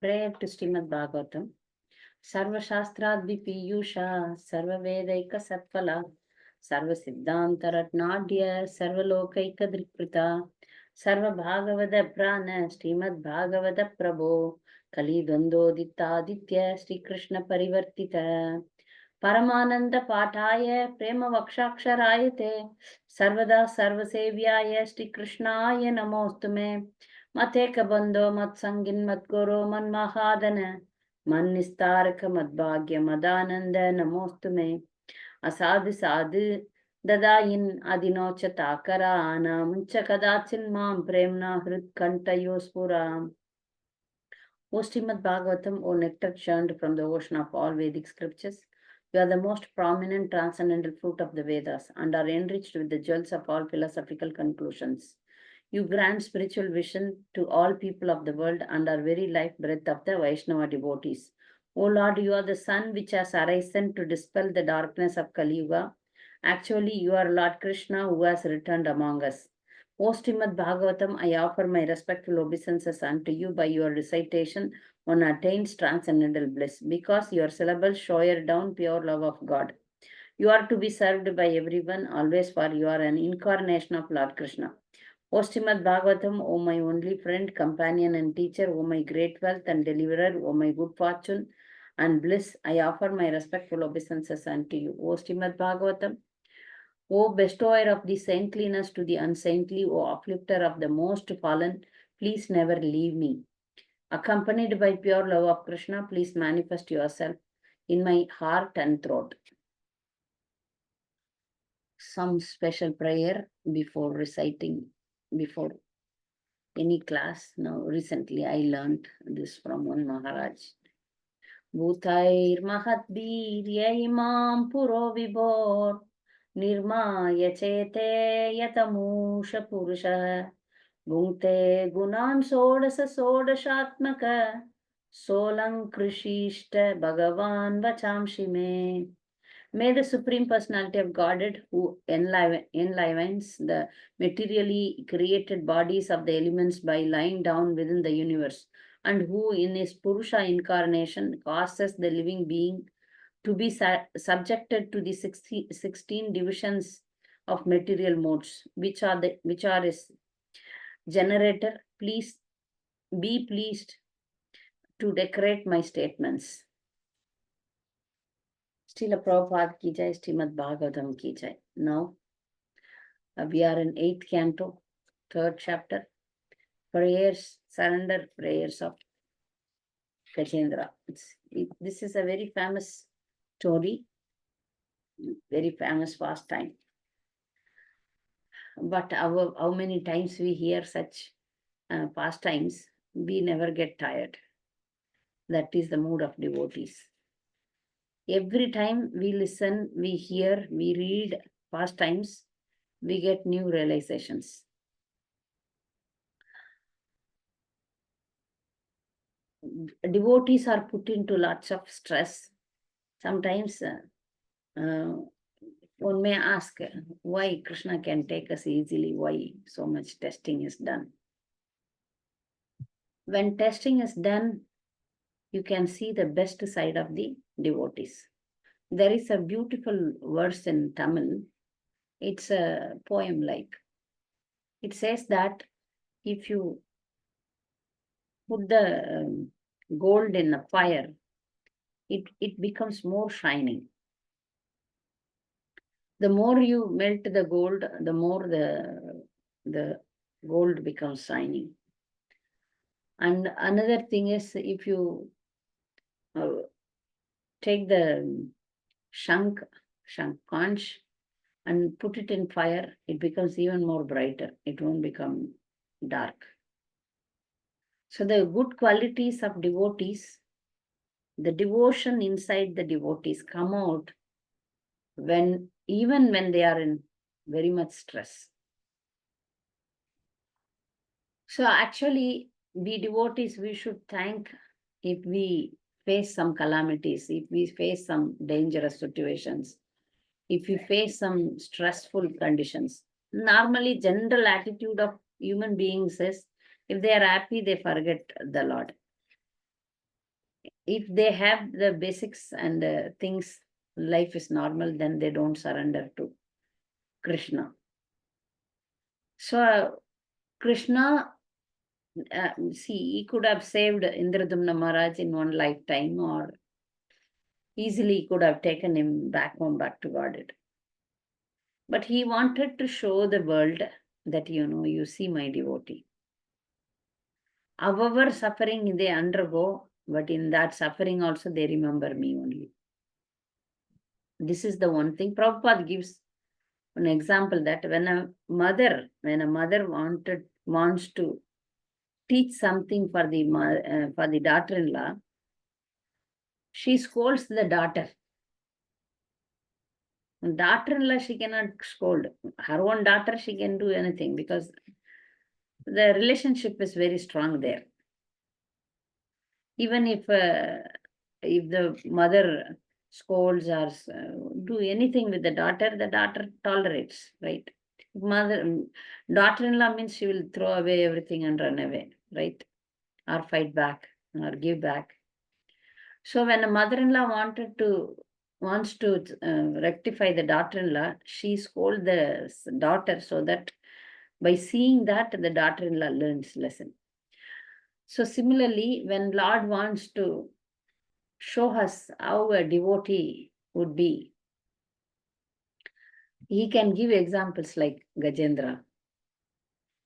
Prayer to Srimad Bhagavatam. Sarva Shastradvi Piyusha, Sarva Vedaika Satpala, Sarva Siddhanta Ratnadya, Sarva Lokaika Drikrita, Sarva Bhagavada Prana, Srimad Bhagavata Prabho, Kali Dvandodita Aditya, Sri Krishna Parivartita, Paramananda Pataya, Prema Vakshaksharayate, Sarvada Sarvasevyaye, Sri Krishnaya Namostume, Mateka Bando, Matsangin, Matguru, Manmahadana, मन्निस्तारक मद्भाग्य मदानंद नमोस्तुमे असाधु साधु ददायिन् अधिनोचताकराना मुञ्च कदाचिन् मां प्रेम्णा हृत्कण्ठयो स्फुराम्. O Srimad Bhagavatam, O nectar churned from the ocean of all Vedic scriptures, you are the most prominent transcendental fruit of the Vedas and are enriched with the jewels of all philosophical conclusions. You grant spiritual vision to all people of the world and are very life breath of the Vaishnava devotees. O Lord, you are the sun which has arisen to dispel the darkness of Kali Yuga. Actually, you are Lord Krishna who has returned among us. O Srimad Bhagavatam, I offer my respectful obeisances unto you by your recitation one attains transcendental bliss, because your syllables shower down pure love of God. You are to be served by everyone, always, for you are an incarnation of Lord Krishna. O Srimad Bhagavatam, O my only friend, companion and teacher, O my great wealth and deliverer, O my good fortune and bliss, I offer my respectful obeisances unto you. O Srimad Bhagavatam, O bestower of the saintliness to the unsaintly, O uplifter of the most fallen, please never leave me. Accompanied by pure love of Krishna, please manifest yourself in my heart and throat. Some special prayer before reciting, before any class. Now, recently I learned this from one Maharaj. Bhutair mahatbir imam puro vibhor nirmaya chete yatamusha purusha bhungte gunan sodasa sodashatmaka solang krishishta bhagavan vachamshi me. May the Supreme Personality of Godhead, who enlivens the materially created bodies of the elements by lying down within the universe, and who in his Purusha incarnation causes the living being to be subjected to the 16 divisions of material modes, which are his generator, please be pleased to decorate my statements. Srila Prabhupada ki jai, Srimad Bhagavatam ki jai. Now, we are in 8th canto, 3rd chapter, prayers, surrender prayers of Gajendra. This is a very famous story, very famous pastime. But how many times we hear such pastimes, we never get tired. That is the mood of devotees. Every time we listen, we hear, we read pastimes, we get new realizations. Devotees are put into lots of stress. Sometimes one may ask why Krishna can take us easily, why so much testing is done. When testing is done, you can see the best side of the devotees. There is a beautiful verse in Tamil. It's a poem like. It says that if you put the gold in a fire, it becomes more shining. The more you melt the gold, the more the gold becomes shining. And another thing is, if you take the shank conch and put it in fire, it becomes even more brighter. It won't become dark. So the good qualities of devotees, the devotion inside the devotees come out even when they are in very much stress. So actually, we devotees, we should thank if we face some calamities, if we face some dangerous situations, if we face some stressful conditions. Normally, general attitude of human beings is, if they are happy, they forget the Lord. if they have the basics and things, life is normal, then they don't surrender to Krishna. So Krishna, see, he could have saved Indradumna Maharaj in one lifetime, or easily could have taken him back home, back to Godhead. But he wanted to show the world that, you see my devotee. However suffering they undergo, but in that suffering also they remember me only. This is the one thing. Prabhupada gives an example that when a mother wants to teach something for the daughter-in-law, she scolds the daughter. Daughter-in-law, she cannot scold. Her own daughter, she can do anything because the relationship is very strong there. Even if the mother scolds or do anything with the daughter tolerates, right? Daughter-in-law means she will throw away everything and run away, right? Or fight back or give back. So when a mother-in-law wants to rectify the daughter-in-law, she scolds the daughter, so that by seeing that, the daughter-in-law learns lesson. So similarly, when Lord wants to show us how a devotee would be, he can give examples like Gajendra.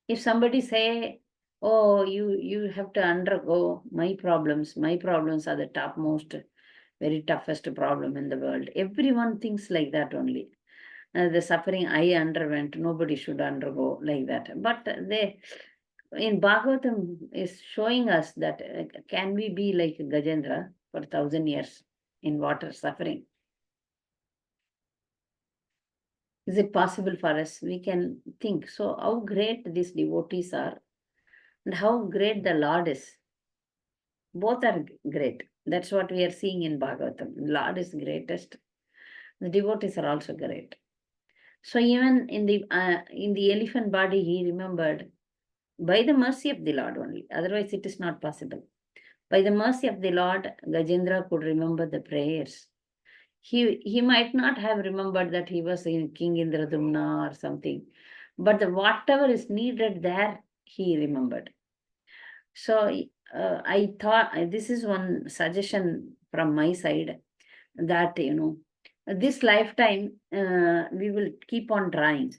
If somebody say, oh, you have to undergo my problems are the topmost, very toughest problem in the world. Everyone thinks like that only. The suffering I underwent, nobody should undergo like that. But in Bhagavatam is showing us that can we be like Gajendra for 1,000 years in water suffering? Is it possible for us? We can think. So how great these devotees are and how great the Lord is. Both are great. That's what we are seeing in Bhagavatam. Lord is greatest. The devotees are also great. So even in the elephant body, he remembered by the mercy of the Lord only. Otherwise, it is not possible. By the mercy of the Lord, Gajendra could remember the prayers. He might not have remembered that he was in King Indradumna or something, but whatever is needed there, he remembered. So I thought this is one suggestion from my side, that this lifetime we will keep on trying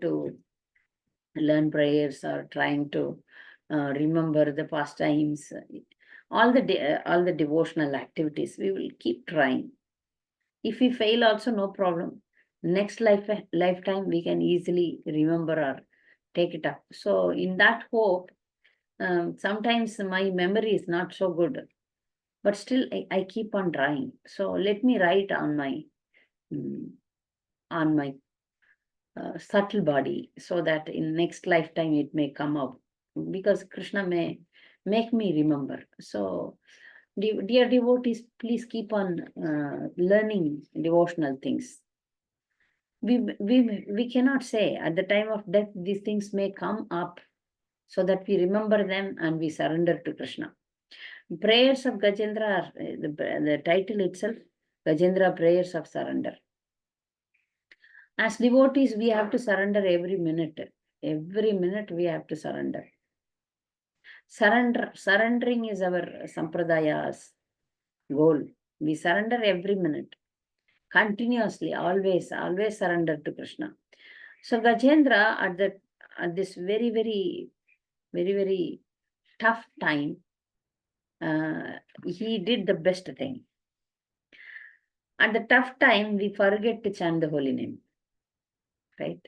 to learn prayers, or trying to remember the pastimes, all the devotional activities. We will keep trying. If we fail also, no problem. Next lifetime we can easily remember or take it up. So in that hope, sometimes my memory is not so good, but still I keep on trying. So let me write on my mm, subtle body, so that in next lifetime it may come up, because Krishna may make me remember. So dear devotees, please keep on learning devotional things. We cannot say at the time of death these things may come up, so that we remember them and we surrender to Krishna. Prayers of Gajendra are the title itself, Gajendra Prayers of Surrender. As devotees, we have to surrender every minute. Every minute we have to surrender. Surrendering is our Sampradaya's goal. We surrender every minute. Continuously, always surrender to Krishna. So Gajendra, at this very, very, very, very tough time, he did the best thing. At the tough time, we forget to chant the holy name, right?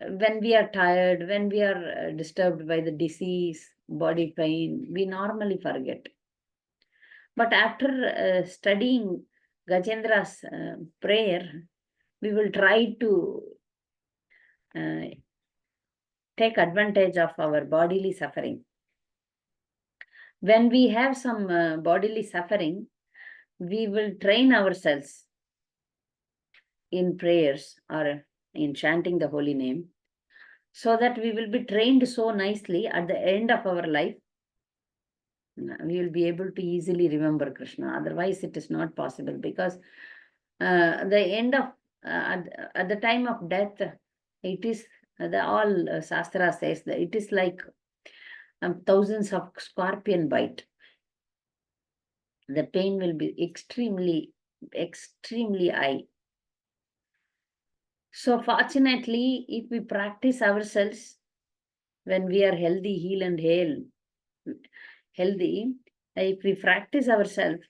When we are tired, when we are disturbed by the disease, body pain, we normally forget. But after studying Gajendra's prayer, we will try to take advantage of our bodily suffering. When we have some bodily suffering, we will train ourselves in prayers or in chanting the holy name, so that we will be trained so nicely at the end of our life. we will be able to easily remember Krishna. Otherwise, it is not possible, because the end of at the time of death, it is the all Shastra says that it is like thousands of scorpion bite. The pain will be extremely, extremely high. So fortunately, if we practice ourselves when we are healthy, heal and hail, healthy, if we practice ourselves,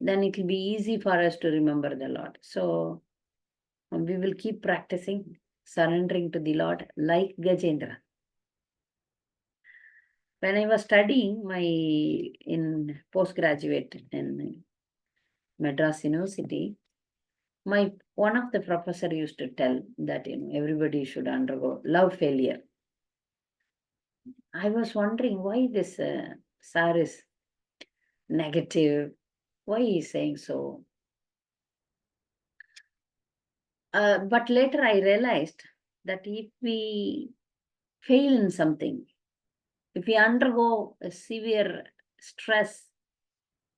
then it will be easy for us to remember the Lord. So we will keep practicing, surrendering to the Lord like Gajendra. When I was studying in postgraduate in Madras University, one of the professor used to tell that everybody should undergo love failure. I was wondering why this sir is negative. Why he is saying so? But later I realized that if we fail in something, if we undergo a severe stress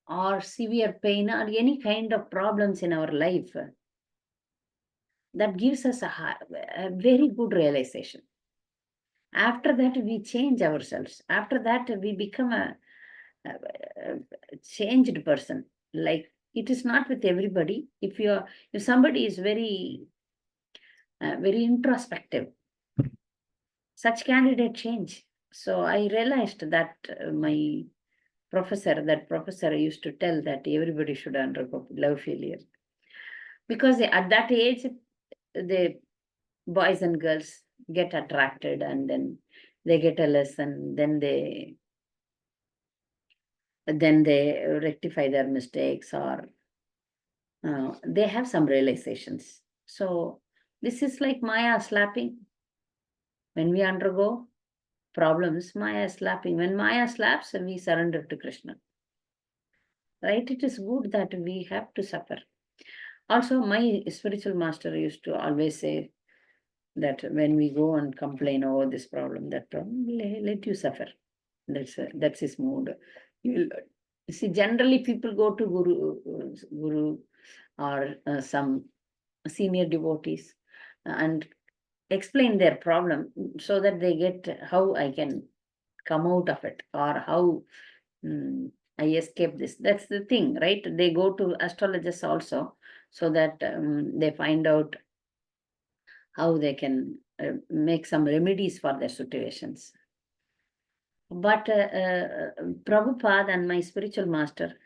or severe pain or any kind of problems in our life, that gives us a very good realization. After that, we change ourselves. After that, we become a changed person. Like, it is not with everybody. If somebody is very very introspective, such candidate change. So I realized that that professor used to tell that everybody should undergo love failure, because at that age, the boys and girls get attracted, and then they get a lesson, then they rectify their mistakes, or they have some realizations. So this is like Maya slapping. When we undergo problems, Maya slapping. When Maya slaps, we surrender to Krishna. Right? It is good that we have to suffer. Also, my spiritual master used to always say that when we go and complain, oh, this problem, that problem, let you suffer. That's his mood. You see, generally people go to guru or some senior devotees and explain their problem so that they get how I can come out of it, or how I escape this. That's the thing, right? They go to astrologers also, so that they find out how they can make some remedies for their situations. But Prabhupada and my spiritual master,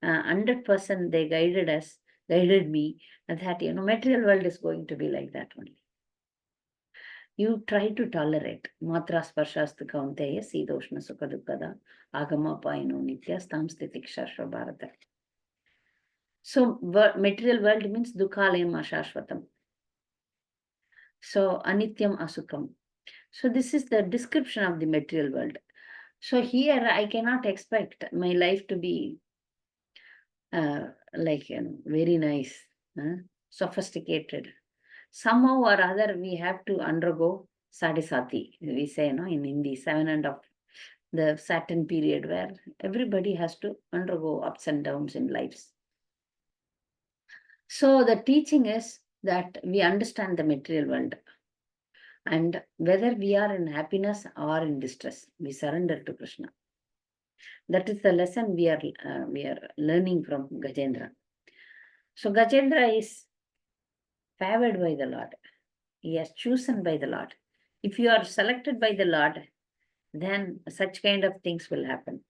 100% they guided me, and that, material world is going to be like that only. You try to tolerate. Matra sparshastha kaunteya sidoshna sukha dukkada agama paino nitya stam stitiksha bharata. So material world means dukhalayam ashashvatam. So anityam asukam. So this is the description of the material world. So here I cannot expect my life to be like, very nice, sophisticated. Somehow or other, we have to undergo sadisati. We say, in Hindi, 7.5, the certain period where everybody has to undergo ups and downs in lives. So the teaching is that we understand the material world, and whether we are in happiness or in distress, we surrender to Krishna. That is the lesson we are learning from Gajendra. So Gajendra is favored by the Lord. He is chosen by the Lord. If you are selected by the Lord, then such kind of things will happen.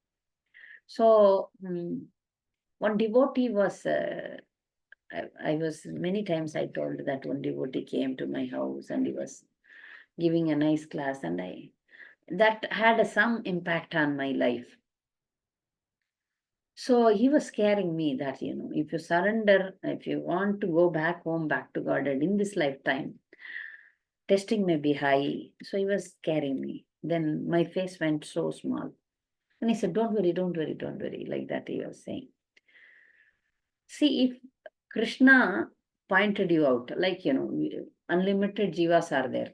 So one devotee was, I was, many times I told that one devotee came to my house and he was giving a nice class, and that had some impact on my life. So he was scaring me that, if you surrender, if you want to go back home, back to God, and in this lifetime, testing may be high. So he was scaring me. Then my face went so small. And he said, don't worry, don't worry, don't worry. Like that he was saying. See, if Krishna pointed you out, like, unlimited jivas are there.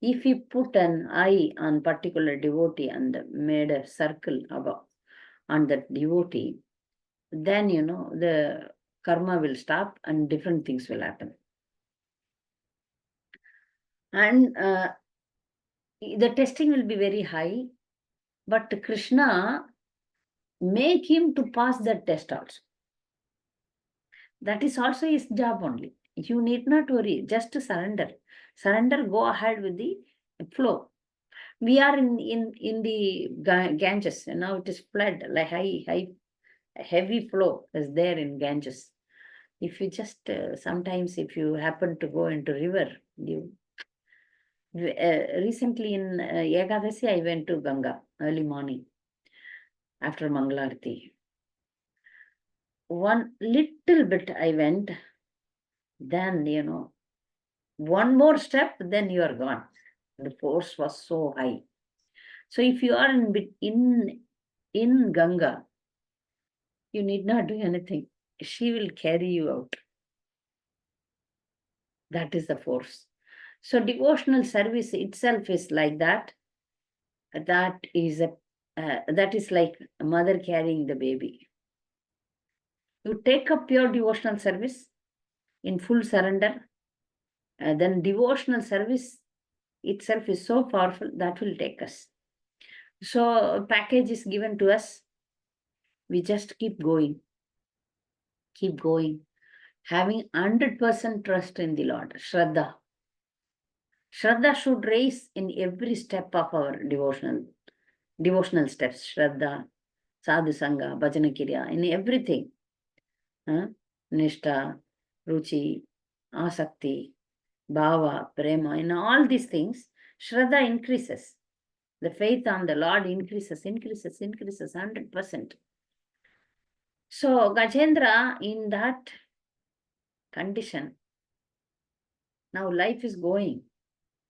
If he put an eye on particular devotee and made a circle above, on that devotee, then, the karma will stop and different things will happen. And the testing will be very high, but Krishna make him to pass that test also. That is also his job only. You need not worry, just to surrender. Surrender, go ahead with the flow. We are in the Ganges, now it is flood, like heavy flow is there in Ganges. If you just, sometimes if you happen to go into river, recently in Ekadasi, I went to Ganga early morning after Mangalarti. One little bit I went, then, one more step, then you are gone. The force was so high. So if you are in Ganga, you need not do anything. She will carry you out. That is the force. So devotional service itself is like that. That is like a mother carrying the baby. You take up your devotional service in full surrender, then devotional service itself is so powerful that will take us. So a package is given to us. We just keep going, having 100% trust in the Lord. Shraddha. Shraddha should raise in every step of our devotional steps. Shraddha, sadhu sangha, bhajana kirya, in everything. Nishta, ruchi, asakti, bhava, prema, in all these things, Shraddha increases. The faith on the Lord increases 100%. So Gajendra, in that condition, now life is going.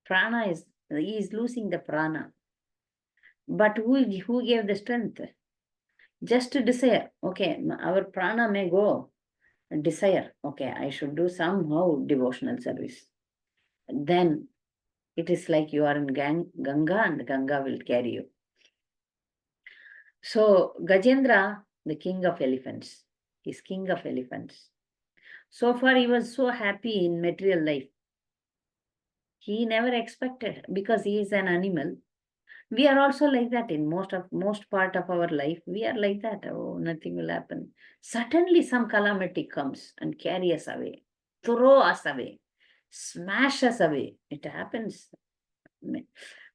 He is losing the prana. But who gave the strength? Just to desire. Okay, our prana may go. Desire. Okay, I should do somehow devotional service. Then it is like you are in Ganga and Ganga will carry you. So Gajendra, the king of elephants, is king of elephants. So far he was so happy in material life. He never expected, because he is an animal. We are also like that in most part of our life. We are like that. Oh, nothing will happen. Suddenly some calamity comes and carry us away, throw us away, smash us away. It happens.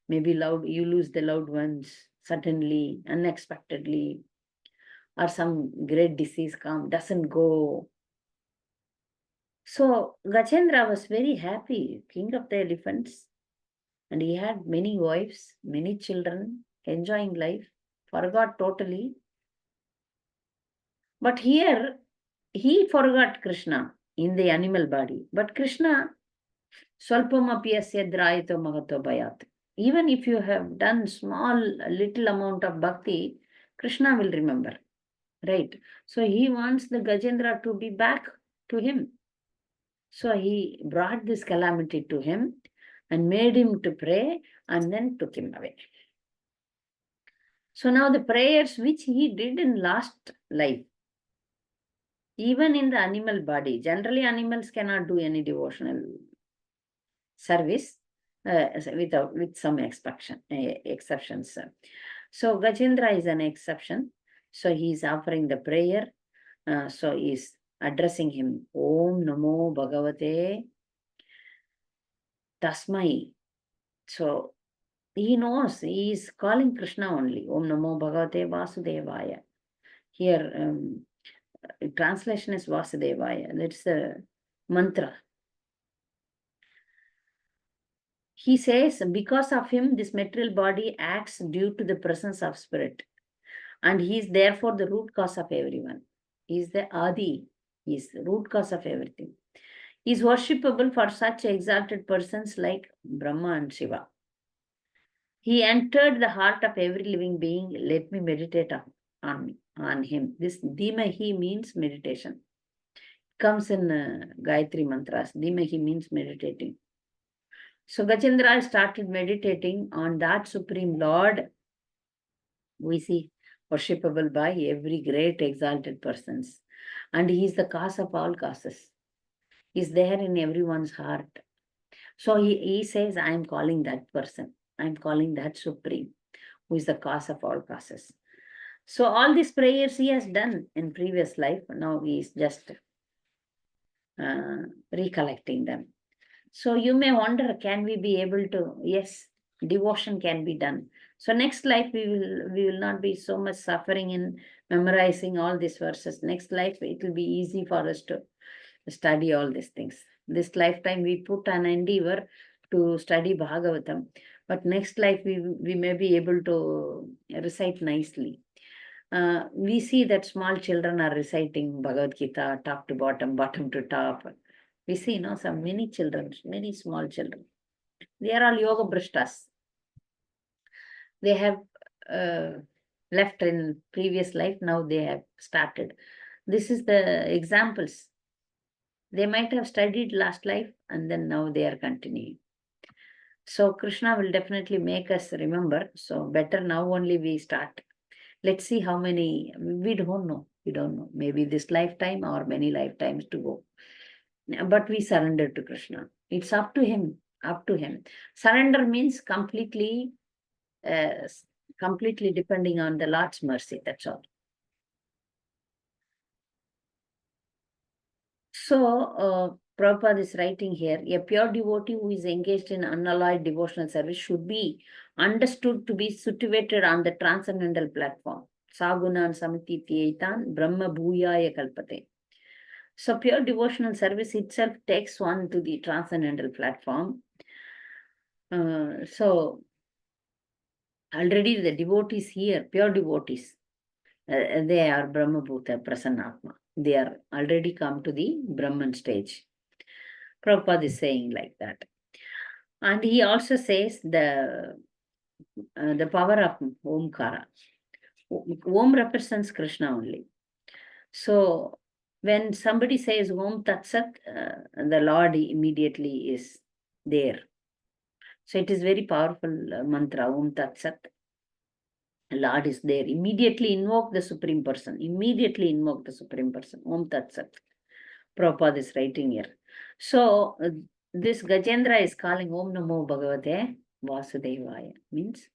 Maybe you lose the loved ones suddenly, unexpectedly, or some great disease doesn't go. So Gajendra was very happy, king of the elephants, and he had many wives, many children, enjoying life, forgot totally. But here, he forgot Krishna in the animal body. But Krishna, swalpamapyasya drayato mahato bhayat. Even if you have done little amount of bhakti, Krishna will remember. Right? So he wants the Gajendra to be back to him. So he brought this calamity to him and made him to pray and then took him away. So now the prayers which he did in last life, even in the animal body, generally animals cannot do any devotional service with some exceptions. So Gajendra is an exception. So he is offering the prayer. So he is addressing him, Om Namo Bhagavate Tasmai. So he knows, he is calling Krishna only, Om Namo Bhagavate Vasudevaya. Here, translation is Vasudevaya. That's the mantra. He says, because of him, this material body acts due to the presence of spirit. And he is therefore the root cause of everyone. He is the Adi. He is the root cause of everything. He is worshipable for such exalted persons like Brahma and Shiva. He entered the heart of every living being. Let me meditate on him. This Dhimahi means meditation. Comes in Gayatri mantras. Dhimahi means meditating. So Gajendra started meditating on that Supreme Lord. We see worshipable by every great exalted persons. And he is the cause of all causes. He is there in everyone's heart. So he says, I am calling that person. I am calling that Supreme, who is the cause of all causes. So all these prayers he has done in previous life. Now he is just recollecting them. So you may wonder, can we be able to? Yes, devotion can be done. So next life we will not be so much suffering in memorizing all these verses. Next life it will be easy for us to study all these things. This lifetime we put an endeavor to study Bhagavatam, but next life we may be able to recite nicely. We see that small children are reciting Bhagavad Gita top to bottom, bottom to top. We see, some many children, many small children. They are all yoga brishtas. They have left in previous life, now they have started. This is the examples. They might have studied last life and then now they are continuing. So Krishna will definitely make us remember. So better now only we start. Let's see how many, we don't know. We don't know. Maybe this lifetime or many lifetimes to go. But we surrender to Krishna. It's up to him. Up to him. Surrender means completely depending on the Lord's mercy. That's all. So, Prabhupada is writing here, a pure devotee who is engaged in unalloyed devotional service should be understood to be situated on the transcendental platform. Sagunan samitityetan brahma bhuyaya kalpate. So pure devotional service itself takes one to the transcendental platform. So already the devotees here, pure devotees, they are Brahma Bhuta Prasannatma. They are already come to the Brahman stage. Prabhupada is saying like that. And he also says the power of Omkara. Om represents Krishna only. So when somebody says Om Tat Sat, the Lord immediately is there. So it is very powerful mantra, Om Tat Sat. Lord is there. Immediately invoke the Supreme Person. Immediately invoke the Supreme Person. Om Tat Sat. Prabhupada is writing here. So this Gajendra is calling Om Namo Bhagavate Vasudevaya. Means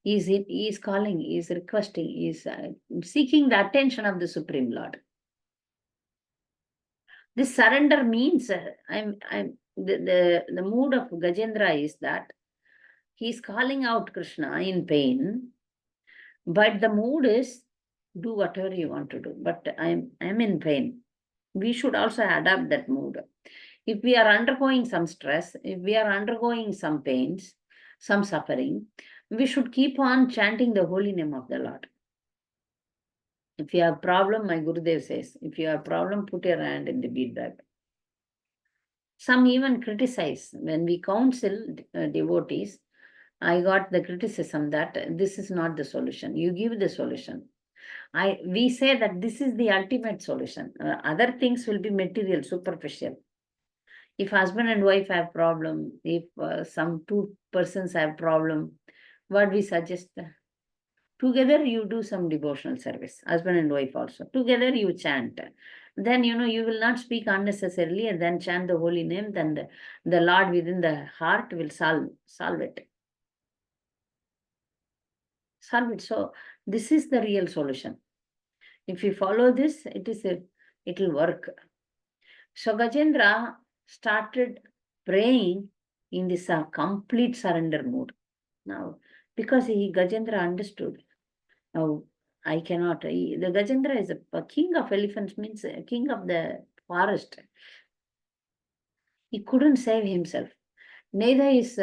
he is calling, he is requesting, he is seeking the attention of the Supreme Lord. This surrender means the mood of Gajendra is that he is calling out Krishna in pain, but the mood is do whatever you want to do. But I'm in pain. We should also adapt that mood. If we are undergoing some stress, if we are undergoing some pains, some suffering, we should keep on chanting the holy name of the Lord. If you have problem, my Gurudev says, if you have problem, put your hand in the bead bag. Some even criticize. When we counsel devotees, I got the criticism that this is not the solution. You give the solution. We say that this is the ultimate solution. Other things will be material, superficial. If husband and wife have problem, if some two persons have problem, what we suggest? Together you do some devotional service, husband and wife also. Together you chant. Then, you will not speak unnecessarily and then chant the holy name. Then the Lord within the heart will solve it. Solve it. So this is the real solution. If you follow this, it will work. So Gajendra started praying in this complete surrender mood. Now, because Gajendra understood, now I cannot. The Gajendra is a king of elephants, means a king of the forest. He couldn't save himself. Neither his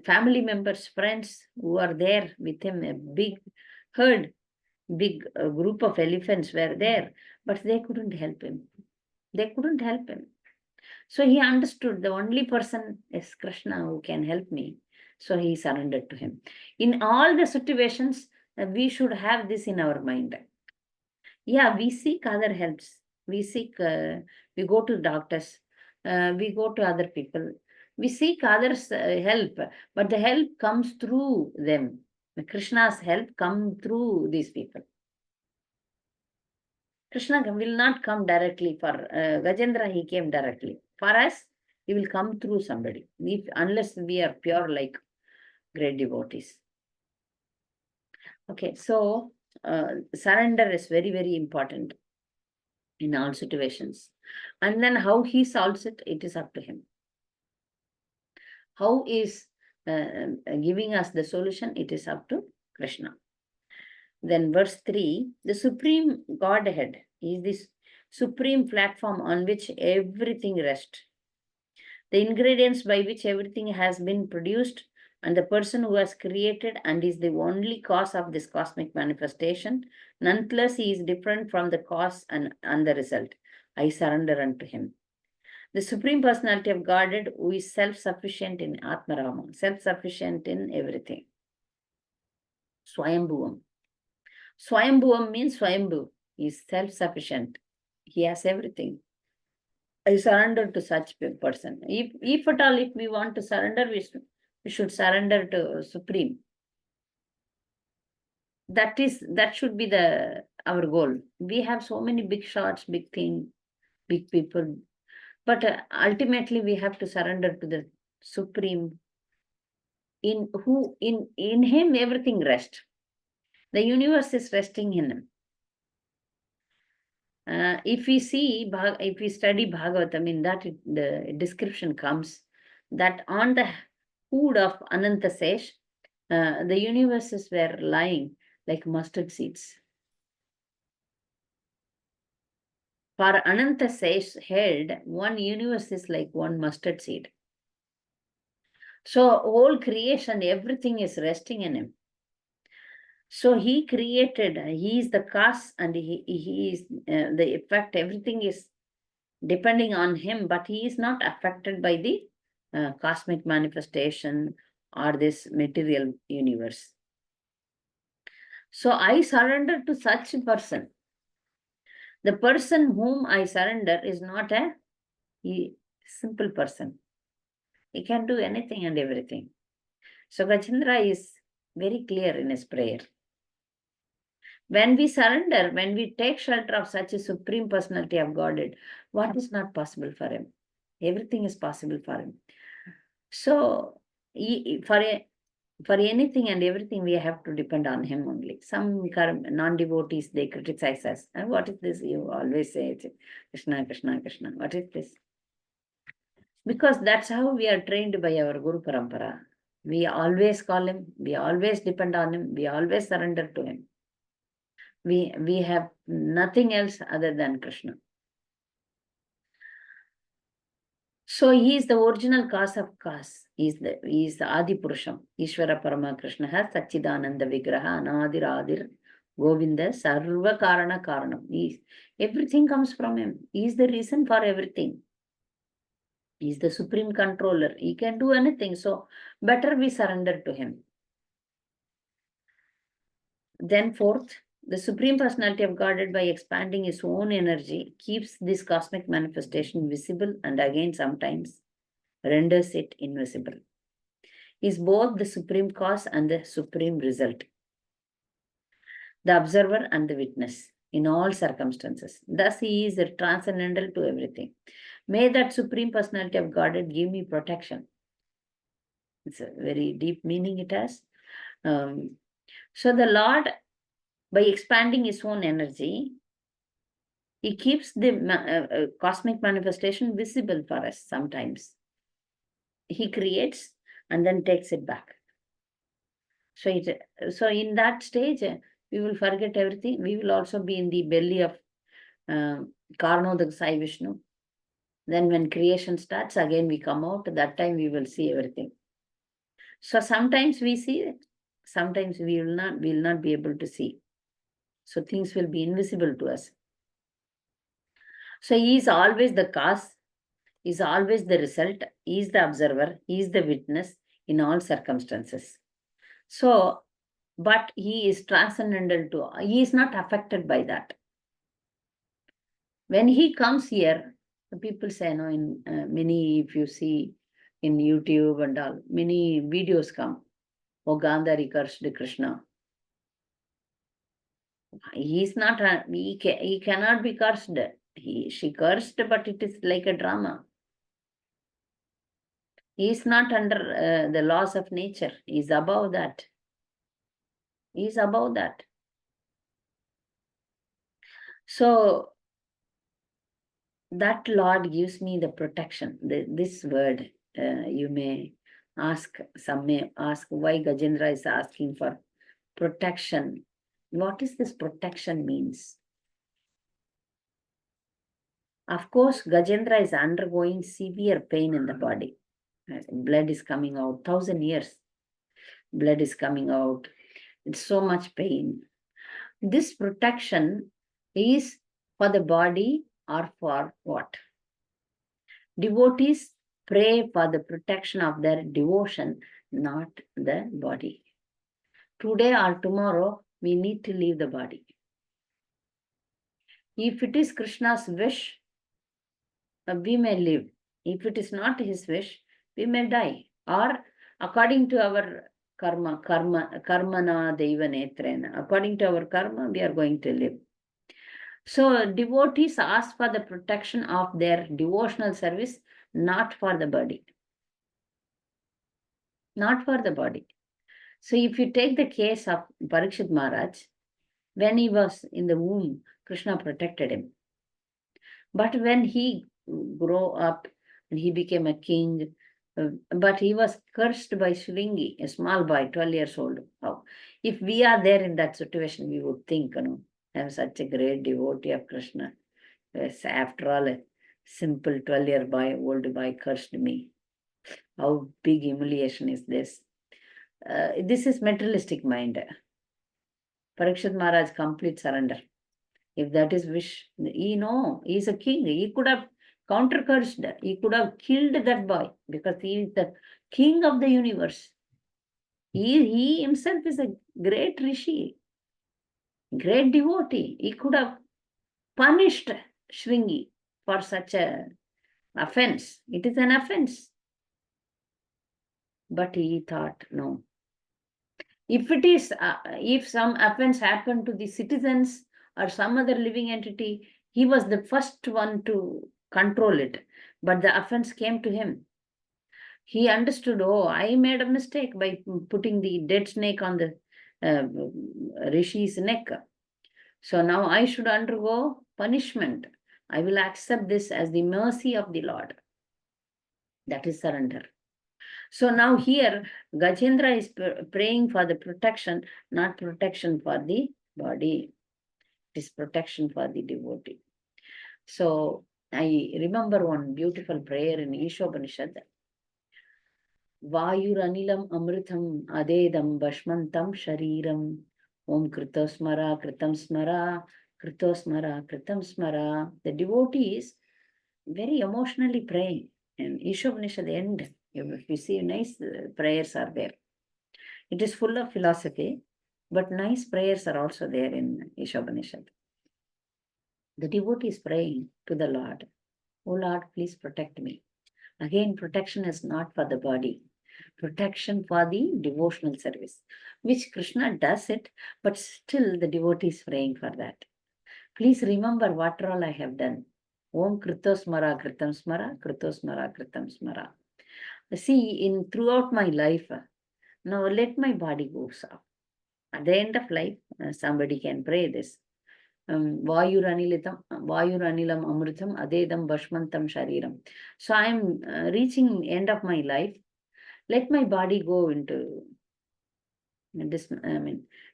family members, friends who are there with him, a big herd, big group of elephants were there, but they couldn't help him. They couldn't help him. So he understood the only person is Krishna who can help me. So he surrendered to him. In all the situations, we should have this in our mind. Yeah, we seek other helps. We go to doctors, we go to other people. We seek others' help, but the help comes through them. Krishna's help come through these people. Krishna will not come directly. For Gajendra, he came directly. For us, he will come through somebody, unless we are pure like great devotees. Okay, so surrender is very, very important in all situations. And then how he solves it, it is up to him. How is giving us the solution, it is up to Krishna. Then verse 3, the supreme Godhead is this supreme platform on which everything rests. The ingredients by which everything has been produced, and the person who has created and is the only cause of this cosmic manifestation, nonetheless he is different from the cause and the result. I surrender unto him. The Supreme Personality of Godhead, who is self-sufficient in Atmarama, self-sufficient in everything. Swayambhuvam. Swayambhuvam means Swayambhu. He is self-sufficient. He has everything. I surrender to such a person. If at all, if we want to surrender, we should surrender to Supreme. That should be our goal. We have so many big shots, big things, big people, but ultimately we have to surrender to the Supreme. In him everything rests. The universe is resting in him. If we study Bhagavatam, in that the description comes that on the hood of Ananta Sesh, the universes were lying like mustard seeds. For Ananta Sesh head, one universe is like one mustard seed. So whole creation, everything is resting in him. So he created, he is the cause and he is the effect. Everything is depending on him, but he is not affected by the cosmic manifestation or this material universe. So I surrender to such a person. The person whom I surrender is not a simple person. He can do anything and everything. So Gajendra is very clear in his prayer. When we surrender, when we take shelter of such a Supreme Personality of Godhead, what is not possible for him? Everything is possible for him. So, for anything and everything, we have to depend on him only. Some non-devotees, they criticize us. And what is this? You always say, Krishna, Krishna, Krishna. What is this? Because that's how we are trained by our Guru Parampara. We always call him, we always depend on him, we always surrender to him. We have nothing else other than Krishna. So he is the original cause of cause. He is the Adi Purusham. Ishvara Parama Krishna has Sachidananda Vigraha Anadir Adir Govinda Sarva Karana Karanam. Everything comes from him. He is the reason for everything. He is the supreme controller. He can do anything. So better we surrender to him. Then fourth, the Supreme Personality of Godhead, by expanding his own energy, keeps this cosmic manifestation visible and again sometimes renders it invisible. He is both the supreme cause and the supreme result, the observer and the witness in all circumstances. Thus, he is transcendental to everything. May that Supreme Personality of Godhead give me protection. It's a very deep meaning it has. So the Lord, by expanding his own energy, he keeps the cosmic manifestation visible for us sometimes. He creates and then takes it back. So in that stage, we will forget everything. We will also be in the belly of Karnodak Sai Vishnu. Then when creation starts, again we come out. That time we will see everything. So sometimes we see, sometimes we will not be able to see. So things will be invisible to us. So he is always the cause, he is always the result, he is the observer, he is the witness in all circumstances. So, but he is transcendental to, he is not affected by that. When he comes here, the people say, no, in many, if you see in YouTube and all, many videos come. Oh, Gandhari cursed Krishna. He cannot be cursed. She cursed, but it is like a drama. He is not under the laws of nature. He is above that. He is above that. So that Lord gives me the protection. This word, you may ask, some may ask why Gajendra is asking for protection. What is this protection means? Of course, Gajendra is undergoing severe pain in the body. Blood is coming out, 1,000 years. Blood is coming out. It's so much pain. This protection is for the body or for what? Devotees pray for the protection of their devotion, not the body. Today or tomorrow, we need to leave the body. If it is Krishna's wish, we may live. If it is not his wish, we may die. Or according to our karmana deva netrena, according to our karma, we are going to live. So devotees ask for the protection of their devotional service, not for the body. Not for the body. So if you take the case of Parikshit Maharaj, when he was in the womb, Krishna protected him. But when he grew up and he became a king, but he was cursed by Shringi, a small boy, 12 years old. How? If we are there in that situation, we would think, I'm such a great devotee of Krishna. Yes, after all, a simple 12-year-old boy cursed me. How big humiliation is this? This is materialistic mind. Parikshit Maharaj, complete surrender. If that is wish, he is a king. He could have counter-cursed. He could have killed that boy because he is the king of the universe. He himself is a great rishi, great devotee. He could have punished Shringi for such a offense. It is an offense. But he thought, no. If some offense happened to the citizens or some other living entity, he was the first one to control it. But the offense came to him. He understood, oh, I made a mistake by putting the dead snake on the Rishi's neck. So now I should undergo punishment. I will accept this as the mercy of the Lord. That is surrender. So now here, Gajendra is praying for the protection, not protection for the body. It is protection for the devotee. So I remember one beautiful prayer in Ishopanishad. Vayuranilam amritam adedam bashmantam shariram. Om kritosmara kritam smara, kritosmara kritam smara. The devotee is very emotionally praying. And Ishopanishad end, if you see, nice prayers are there. It is full of philosophy, but nice prayers are also there in Ishopanishad. The devotee is praying to the Lord, oh Lord, please protect me. Again, protection is not for the body. Protection for the devotional service, which Krishna does it, but still the devotee is praying for that. Please remember what all I have done. Om kritosmara kritam smara, kritosmara kritam smara. See, throughout my life, now let my body go soft. At the end of life, somebody can pray this. Vayuranilam amritam adedam bashmantam shariram. So I am reaching end of my life. Let my body go into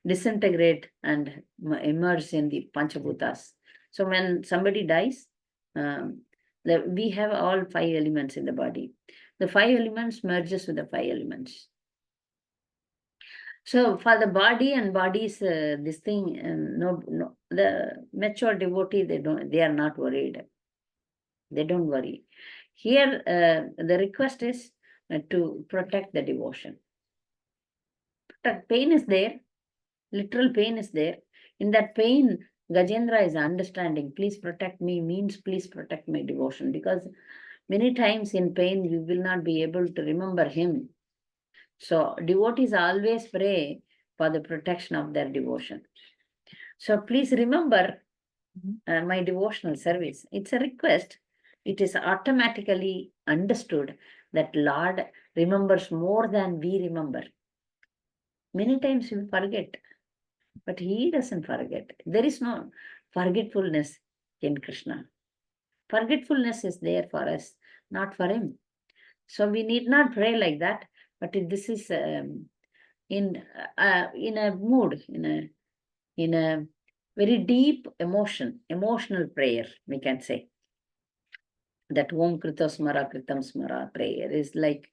disintegrate and immerse in the Panchabhutas. So when somebody dies, we have all 5 elements in the body. The 5 elements merges with the 5 elements. So for the body and bodies, this thing, the mature devotee, they are not worried. They don't worry. Here, the request is to protect the devotion. Pain is there, literal pain is there. In that pain, Gajendra is understanding, please protect me means please protect my devotion, because many times in pain, you will not be able to remember him. So devotees always pray for the protection of their devotion. So please remember my devotional service. It's a request. It is automatically understood that Lord remembers more than we remember. Many times we forget, but He doesn't forget. There is no forgetfulness in Krishna. Forgetfulness is there for us, not for Him. So we need not pray like that, but this is in a mood, in a very deep emotional prayer, we can say. That Om Krita Smara Kritam Smara prayer is like,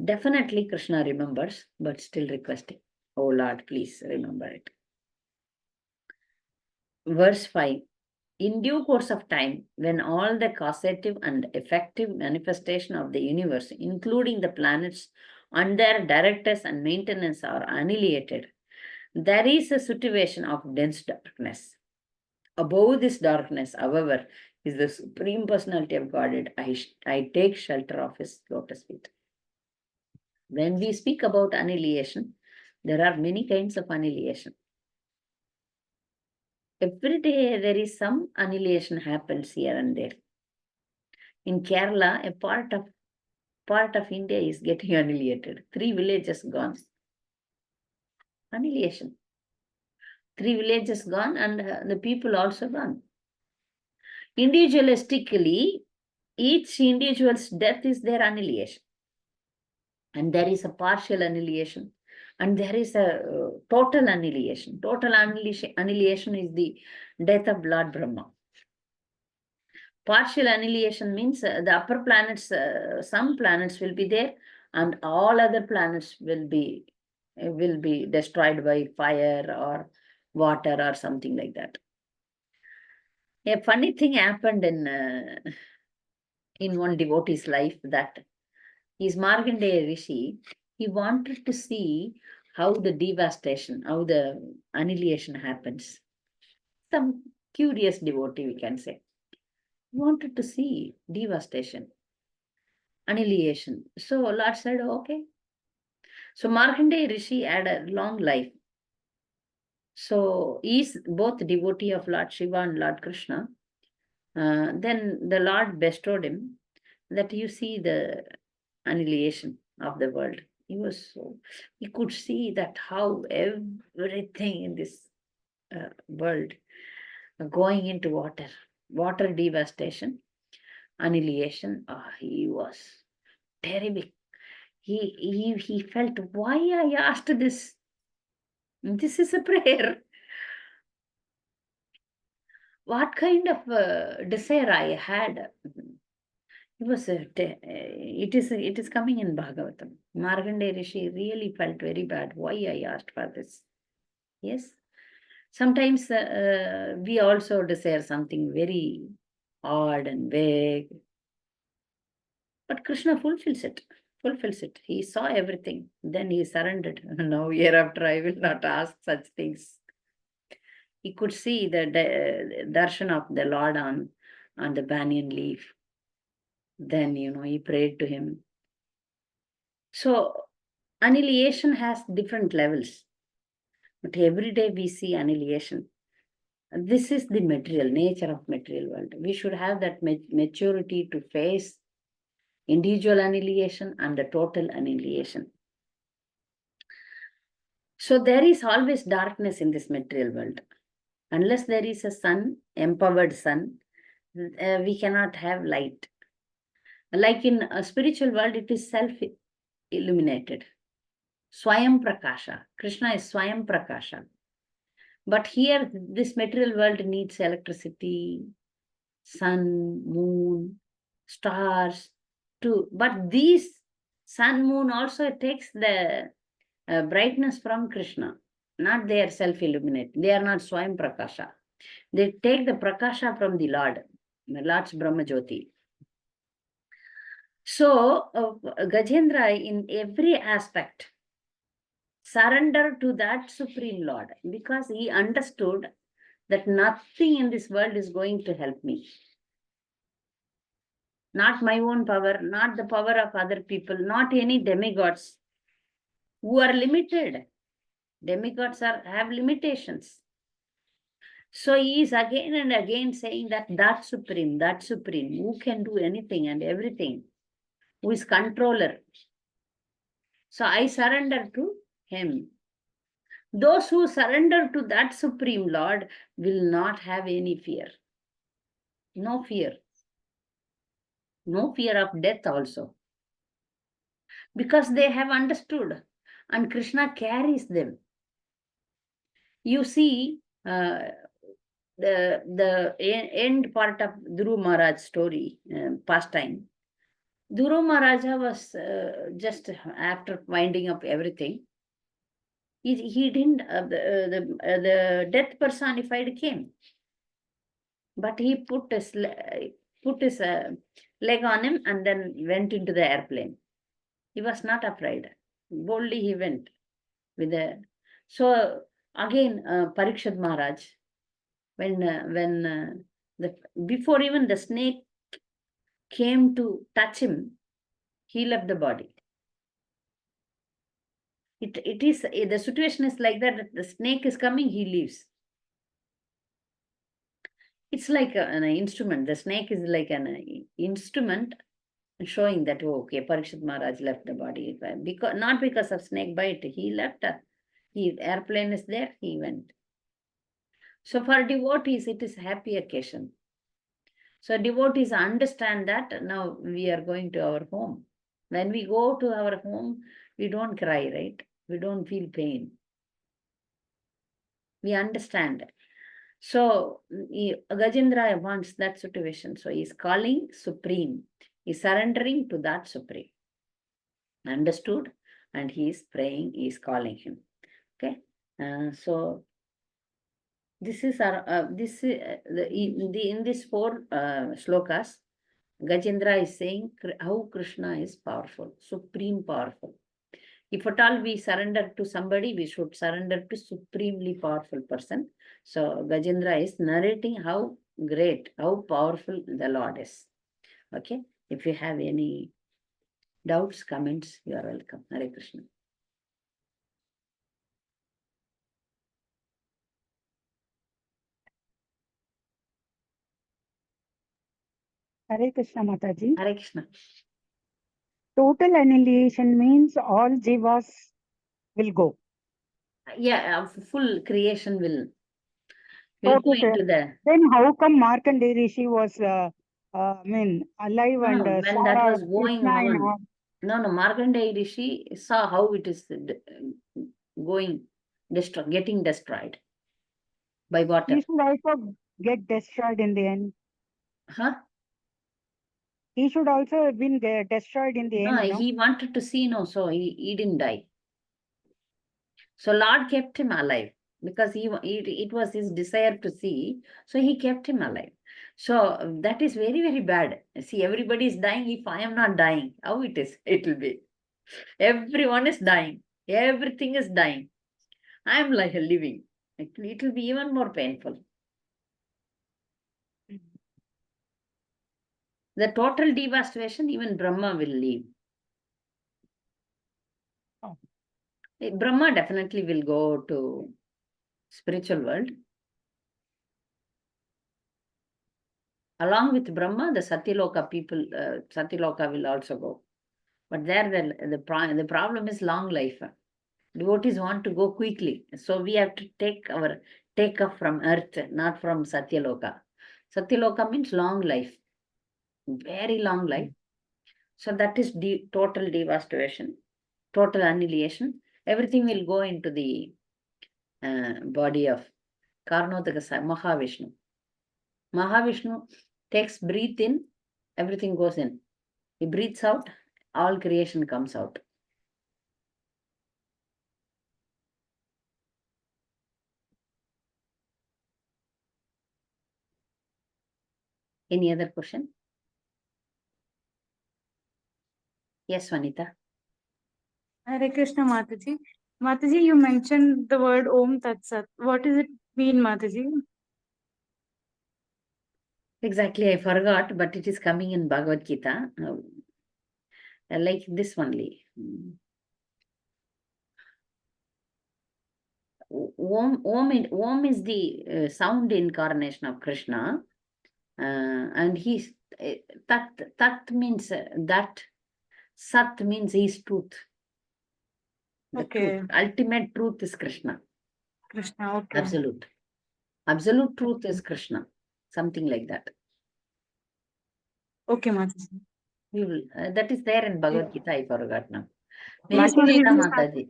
definitely Krishna remembers, but still requesting, oh Lord, please remember it. Verse 5. In due course of time, when all the causative and effective manifestation of the universe, including the planets and their directors and maintenance, are annihilated, there is a situation of dense darkness. Above this darkness, however, is the Supreme Personality of Godhead. I take shelter of His lotus feet. When we speak about annihilation, there are many kinds of annihilation. Every day there is some annihilation happens here and there. In Kerala, a part of India is getting annihilated. 3 villages gone. Annihilation. 3 villages gone and the people also gone. Individualistically, each individual's death is their annihilation. And there is a partial annihilation. And there is a total annihilation. Total annihilation is the death of Lord Brahma. Partial annihilation means the upper planets, some planets will be there, and all other planets will be destroyed by fire or water or something like that. A funny thing happened in one devotee's life, that is Markandeya Rishi. He wanted to see how the devastation, how the annihilation happens. Some curious devotee, we can say. He wanted to see devastation, annihilation. So Lord said, okay. So Markandeya Rishi had a long life. So he is both devotee of Lord Shiva and Lord Krishna. Then the Lord bestowed him that you see the annihilation of the world. He could see that how everything in this world going into water devastation, annihilation. He was terrible. He felt, why I asked this? This is a prayer. What kind of desire I had? It is coming in Bhagavatam. Markandeya Rishi really felt very bad. Why I asked for this? Yes. Sometimes we also desire something very odd and vague. But Krishna fulfills it. He saw everything. Then he surrendered. Now, hereafter, I will not ask such things. He could see the darshan of the Lord on the banyan leaf. Then, he prayed to him. So, annihilation has different levels. But every day we see annihilation. This is the material nature of material world. We should have that maturity to face individual annihilation and the total annihilation. So there is always darkness in this material world. Unless there is a sun, empowered sun, we cannot have light. Like in a spiritual world, it is self-illuminated. Swayam Prakasha. Krishna is Swayam Prakasha. But here, this material world needs electricity, sun, moon, stars, too. But these sun, moon also takes the brightness from Krishna. Not they are self-illuminate. They are not Swayam Prakasha. They take the Prakasha from the Lord's Brahma Jyoti. So, Gajendra, in every aspect, surrender to that Supreme Lord, because he understood that nothing in this world is going to help me. Not my own power, not the power of other people, not any demigods. who are limited. Demigods have limitations. So he is again and again saying that supreme, who can do anything and everything, who is controller. So I surrender to him. Those who surrender to that Supreme Lord will not have any fear. No fear. No fear of death also. Because they have understood. And Krishna carries them. You see, the end part of Dhruv Maharaj's story, pastime. Dhruv Maharaja was just after winding up everything. He didn't, the death personified came. But he put his leg on him and then went into the airplane. He was not afraid. Boldly he went with the. So again, Parikshit Maharaj, when the before even the snake came to touch him, he left the body. It is the situation is like that. The snake is coming, he leaves. It's like an instrument. The snake is like an instrument showing that, oh, okay, Parikshit Maharaj left the body. Because, not because of snake bite, he left. Airplane is there, he went. So for devotees, it is happy occasion. So devotees understand that now we are going to our home. When we go to our home, we don't cry, right? We don't feel pain. We understand. So Gajendra wants that situation. So he is calling Supreme. He is surrendering to that Supreme. Understood? And he is praying, he is calling him. Okay? So this is our in these four shlokas, Gajendra is saying how Krishna is powerful, supreme powerful. If at all we surrender to somebody, we should surrender to supremely powerful person. So Gajendra is narrating how great, how powerful the Lord is. Okay? If you have any doubts, comments, you are welcome. Hare Krishna. Hare Krishna Mataji. Hare Krishna. Total annihilation means all jivas will go. Yeah, full creation will go Okay, sir. into the. Then how come Markandeya Rishi was, alive No, and no, when that saw was going Krishna in on, all? no, Markandeya Rishi saw how it is going, getting destroyed by He water. should also get destroyed in the end. Huh? He should also have been destroyed in the No, end, no? he wanted to see, no, so he didn't die. So Lord kept him alive because it was his desire to see, so he kept him alive. So that is very, very bad. See, everybody is dying. If I am not dying, how it is? It will be. Everyone is dying. Everything is dying. I am like living. It will be even more painful. The total devastation, even Brahma will leave. Oh. Brahma definitely will go to spiritual world. Along with Brahma, the Satyaloka people, Satyaloka will also go. But there the problem is long life. Devotees want to go quickly. So we have to take off from earth, not from Satyaloka. Satyaloka means long life. Very long life. So that is total devastation, total annihilation. Everything will go into the body of Karnotaka Mahavishnu. Mahavishnu takes breath in, everything goes in. He breathes out, all creation comes out. Any other question? Yes, Vanita. Hare Krishna Mataji. Mataji, you mentioned the word Om Tat Sat. What does it mean, Mataji? Exactly, I forgot, but it is coming in Bhagavad Gita. Like this only. Om is the sound incarnation of Krishna, and he's Tat means that. Sat means he's truth. The Okay. truth, ultimate truth is Krishna. Krishna, okay. Absolute truth is Krishna. Something like that. Okay, Mataji. We will. That is there in Bhagavad Gita. I forgot now. Yes, Maybe Mataji. Mataji.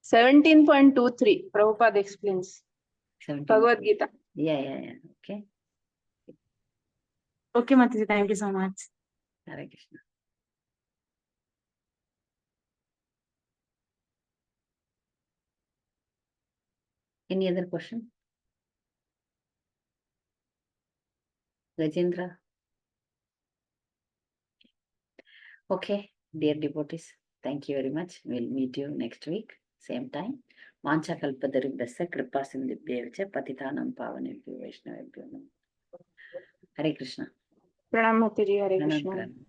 17.23, Prabhupada explains. 17. Bhagavad Gita. Yeah. Okay. Okay, Mataji. Thank you so much. Hare Krishna. Any other question? Gajendra? Okay, dear devotees, thank you very much. We'll meet you next week, same time. Vancha kalpadaribhyasya kripa sindhubhyeva patitanam pavanebhyo vaishnavebhyo namo. Hare Krishna. Pranam Mataji, Hare Pranam, Krishna. pranam.